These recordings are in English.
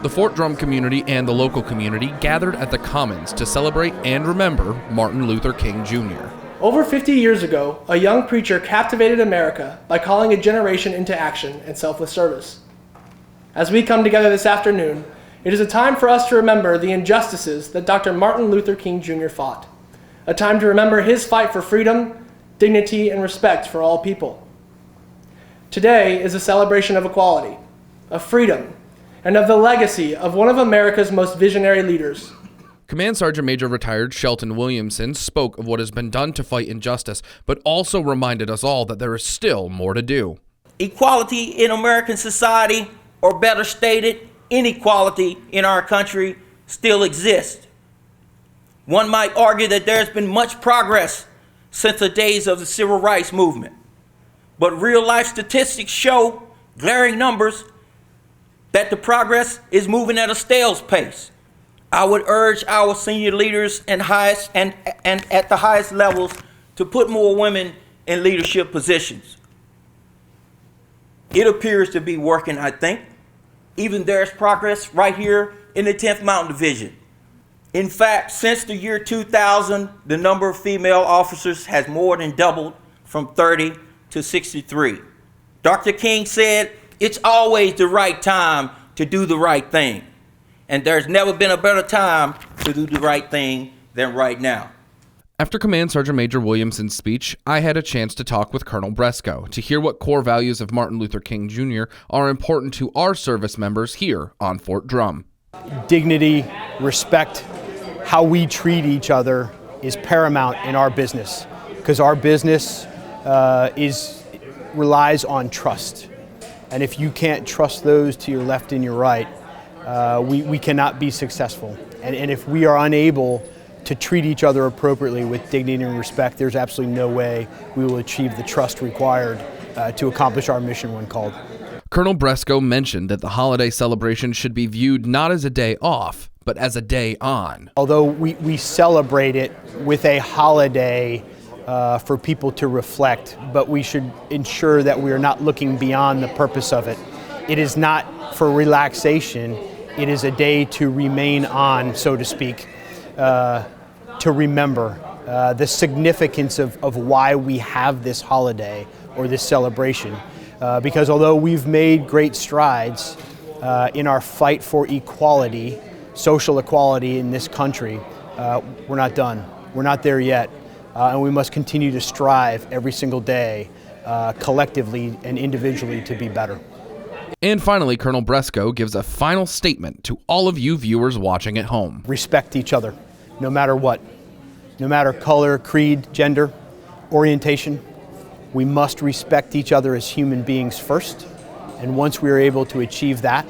The Fort Drum community and the local community gathered at the Commons to celebrate and remember Martin Luther King Jr. Over 50 years ago, a young preacher captivated America by calling a generation into action and selfless service. As we come together this afternoon, it is a time for us to remember the injustices that Dr. Martin Luther King Jr. fought. A time to remember his fight for freedom, dignity, and respect for all people. Today is a celebration of equality, of freedom, and of the legacy of one of America's most visionary leaders. Command Sergeant Major retired Shelton Williamson spoke of what has been done to fight injustice, but also reminded us all that there is still more to do. Equality in American society, or better stated, inequality in our country, still exists. One might argue that there's been much progress since the days of the Civil Rights Movement, but real-life statistics show glaring numbers that the progress is moving at a snail's pace. I would urge our senior leaders and at the highest levels to put more women in leadership positions. It appears to be working, I think. Even there's progress right here in the 10th Mountain Division. In fact, since the year 2000, the number of female officers has more than doubled from 30 to 63. Dr. King said, "It's always the right time to do the right thing." And there's never been a better time to do the right thing than right now. After Command Sergeant Major Williamson's speech, I had a chance to talk with Colonel Bresco to hear what core values of Martin Luther King Jr. are important to our service members here on Fort Drum. Dignity, respect, how we treat each other is paramount in our business, because our business relies on trust. And if you can't trust those to your left and your right, we cannot be successful. And if we are unable to treat each other appropriately with dignity and respect, there's absolutely no way we will achieve the trust required to accomplish our mission when called. Colonel Bresco mentioned that the holiday celebration should be viewed not as a day off, but as a day on. Although we celebrate it with a holiday for people to reflect, but we should ensure that we are not looking beyond the purpose of it. It is not for relaxation, it is a day to remain on, so to speak, to remember the significance of why we have this holiday or this celebration. Because although we've made great strides in our fight for equality, social equality in this country, we're not done. We're not there yet. And we must continue to strive every single day, collectively and individually, to be better. And finally, Colonel Bresco gives a final statement to all of you viewers watching at home. Respect each other, no matter what. No matter color, creed, gender, orientation. We must respect each other as human beings first. And once we are able to achieve that,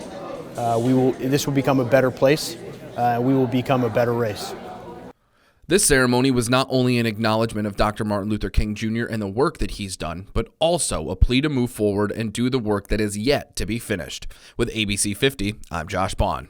this will become a better place. We will become a better race. This ceremony was not only an acknowledgement of Dr. Martin Luther King Jr. and the work that he's done, but also a plea to move forward and do the work that is yet to be finished. With ABC 50, I'm Josh Bond.